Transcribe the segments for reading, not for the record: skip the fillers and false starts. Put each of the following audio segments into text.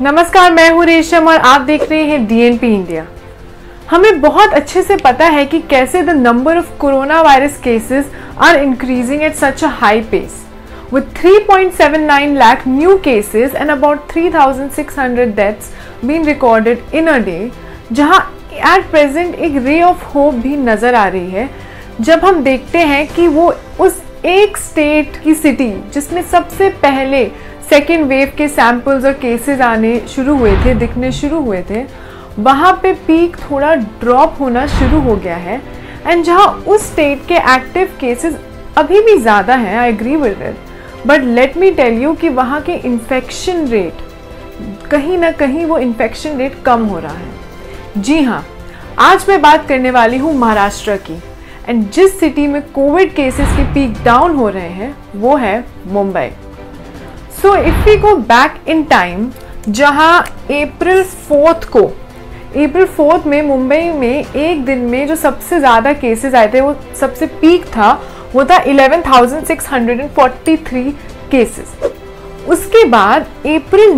नमस्कार, मैं हूँ रेशम और आप देख रहे हैं DNP इंडिया। हमें बहुत अच्छे से पता है कि कैसे the number of corona virus cases are increasing at such a high pace with 3.79 lakh new cases and about 3,600 deaths being recorded in a day, जहाँ at present एक ray of hope भी नज़र आ रही है जब हम देखते हैं कि वो उस एक स्टेट की सिटी जिसमें सबसे पहले सेकेंड वेव के सैंपल्स और केसेस आने शुरू हुए थे, दिखने शुरू हुए थे, वहाँ पे पीक थोड़ा ड्रॉप होना शुरू हो गया है। एंड जहाँ उस स्टेट के एक्टिव केसेस अभी भी ज़्यादा हैं, I agree with it, but let me tell you कि वहाँ के इन्फेक्शन रेट कहीं ना कहीं वो इन्फेक्शन रेट कम हो रहा है। जी हाँ, आज मैं बात करने वाली हूँ महाराष्ट्र की, एंड जिस सिटी में कोविड केसेस के पीक डाउन हो रहे हैं वो है Mumbai. So if we go back in time, जहाँ अप्रैल 4 में मुंबई में एक दिन में जो सबसे ज़्यादा केसेस आए थे, वो सबसे पीक था, वो था 11,643 केसेस। उसके बाद अप्रैल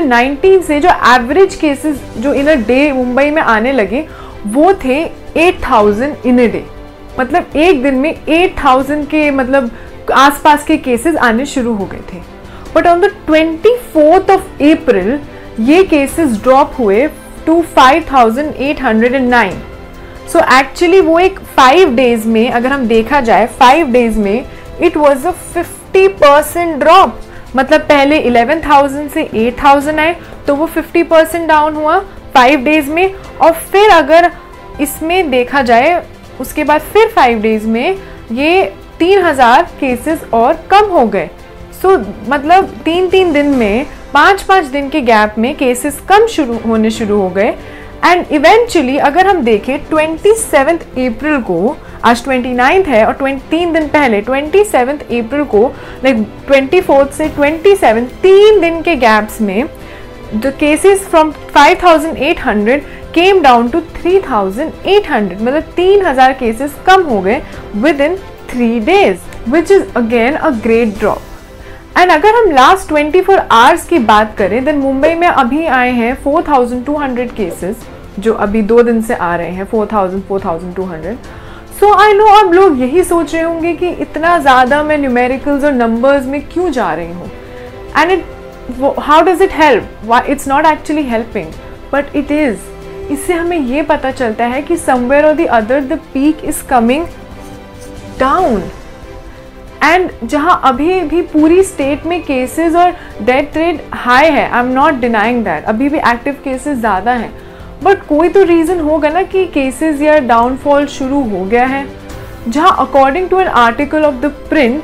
19 से जो एवरेज केसेस जो इन अ डे मुंबई में आने लगे वो थे 8,000 इन अ डे। मतलब एक दिन में 8,000 के मतलब आसपास के केसेस आने शुरू हो गए थे। But on the 24th of April ये केसेस ड्रॉप हुए टू 5,809। सो एक्चुअली वो एक 5 डेज में, अगर हम देखा जाए 5 डेज में, इट वॉज अ 50% ड्रॉप। मतलब पहले 11,000 से 8,000 आए तो वो 50% डाउन हुआ 5 डेज में, और फिर अगर इसमें देखा जाए उसके बाद फिर 5 डेज में ये 3,000 केसेस और कम हो गए। सो मतलब 3 दिन में 5 दिन के गैप में केसेस कम होने शुरू हो गए। एंड इवेंचुअली अगर हम देखें 27 अप्रैल को, आज 29 है और 3 दिन पहले 27 अप्रैल को, लाइक 24 से 27 3 दिन के गैप्स में the cases from 5,800 came down to 3,800। मतलब 3,000 केसेस कम हो गए within 3 days, which is again a great drop. And अगर हम लास्ट 24 आवर्स की बात करें, देन मुंबई में अभी आए हैं 4,200 केसेस, जो अभी 2 दिन से आ रहे हैं 4,200। सो आई नो अब लोग यही सोच रहे होंगे कि इतना ज़्यादा मैं न्यूमेरिकल्स और नंबर्स में क्यों जा रही हूँ, and how does it help? It's not actually helping, but it is. इससे हमें ये पता चलता है कि समवेयर और the other the peak is coming down. And जहाँ अभी भी पूरी स्टेट में केसेस और डेथ रेट हाई है, I am not denying that, अभी भी एक्टिव केसेस ज़्यादा हैं, बट कोई तो रीज़न होगा ना कि केसेस या डाउनफॉल शुरू हो गया है। जहाँ according to an article of the print,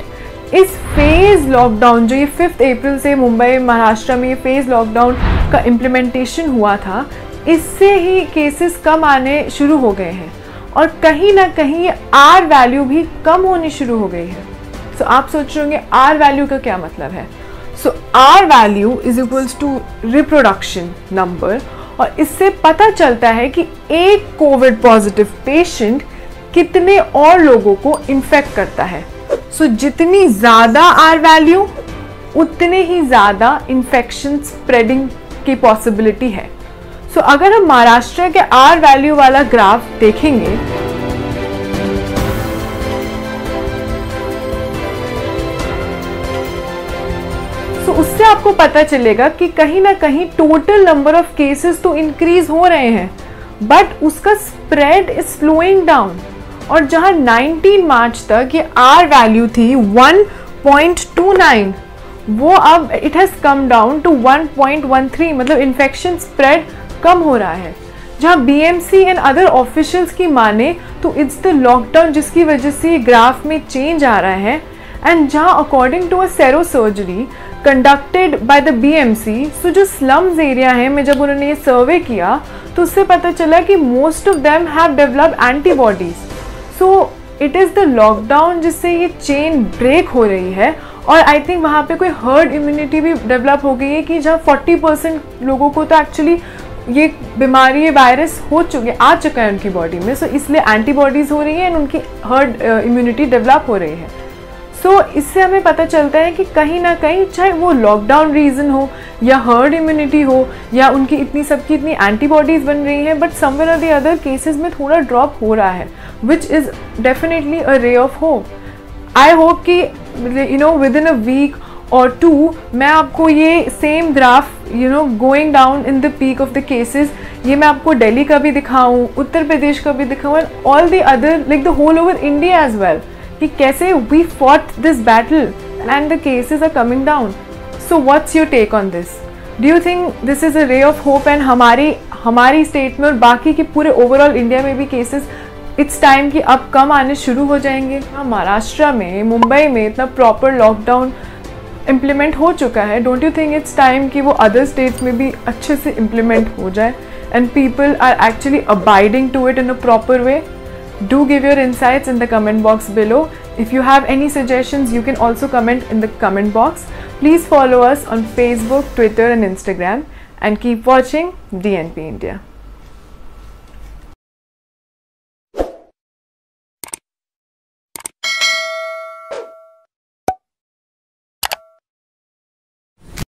इस फेज लॉकडाउन जो ये 5 अप्रैल से मुंबई महाराष्ट्र में ये फेज लॉकडाउन का इम्प्लीमेंटेशन हुआ था, इससे ही केसेस कम आने शुरू हो गए हैं, और कहीं ना कहीं आर वैल्यू भी कम होनी शुरू हो गई है। सो आप सोच रहे होंगे आर वैल्यू का क्या मतलब है? So R value is equals to reproduction number, और इससे पता चलता है कि एक कोविड पॉजिटिव पेशेंट कितने और लोगों को इन्फेक्ट करता है। सो जितनी ज़्यादा आर वैल्यू उतने ही ज़्यादा इन्फेक्शन स्प्रेडिंग की पॉसिबिलिटी है। सो अगर हम महाराष्ट्र के आर वैल्यू वाला ग्राफ देखेंगे, तो उससे आपको पता चलेगा कि कहीं ना कहीं टोटल नंबर ऑफ केसेस तो इंक्रीज हो रहे हैं, बट उसका स्प्रेड इज स्लोइंग डाउन। और जहां 19 मार्च तक ये आर वैल्यू थी 1.29, वो अब it has come down to 1.13। मतलब इन्फेक्शन स्प्रेड कम हो रहा है। जहाँ BMC एंड अदर ऑफिशियल्स की माने तो इट्स द लॉकडाउन जिसकी वजह से ग्राफ में चेंज आ रहा है। एंड जहाँ according to a sero surgery conducted by the BMC, so जो स्लम्स एरिया है में जब उन्होंने ये सर्वे किया तो उससे पता चला कि most of them have developed antibodies. So it is the lockdown जिससे ये चेन ब्रेक हो रही है, और आई थिंक वहाँ पे कोई हर्ड इम्यूनिटी भी डेवलप हो गई है कि जहाँ 40% लोगों को तो एक्चुअली ये बीमारी, ये वायरस आ चुका है उनकी बॉडी में। सो इसलिए एंटीबॉडीज हो रही है एंड उनकी हर्ड इम्यूनिटी डेवलप हो रही है। इससे हमें पता चलता है कि कहीं ना कहीं, चाहे वो लॉकडाउन रीज़न हो या हर्ड इम्यूनिटी हो या उनकी इतनी एंटीबॉडीज़ बन रही हैं, बट समवेयर और द अदर केसेस में थोड़ा ड्रॉप हो रहा है, which is definitely a ray of hope. I hope कि विद इन अ वीक और 2 मैं आपको ये same graph going down in the peak of the cases, ये मैं आपको दिल्ली का भी दिखाऊँ, उत्तर प्रदेश का भी दिखाऊँ, and all the other like the whole over India as well, कि कैसे we fought this battle and the cases are coming down. So what's your take on this? Do you think this is a ray of hope and हमारी state में और बाकी के पूरे overall India में भी केसेस इट्स टाइम कि अब कम आने शुरू हो जाएंगे? महाराष्ट्र में, मुंबई में इतना प्रॉपर लॉकडाउन इम्प्लीमेंट हो चुका है, don't you think it's time कि वो अदर स्टेट्स में भी अच्छे से इम्प्लीमेंट हो जाए and people are actually abiding to it in a proper way? Do give your insights in the comment box below. If you have any suggestions, you can also comment in the comment box. Please follow us on Facebook, Twitter and Instagram, and keep watching DNP India.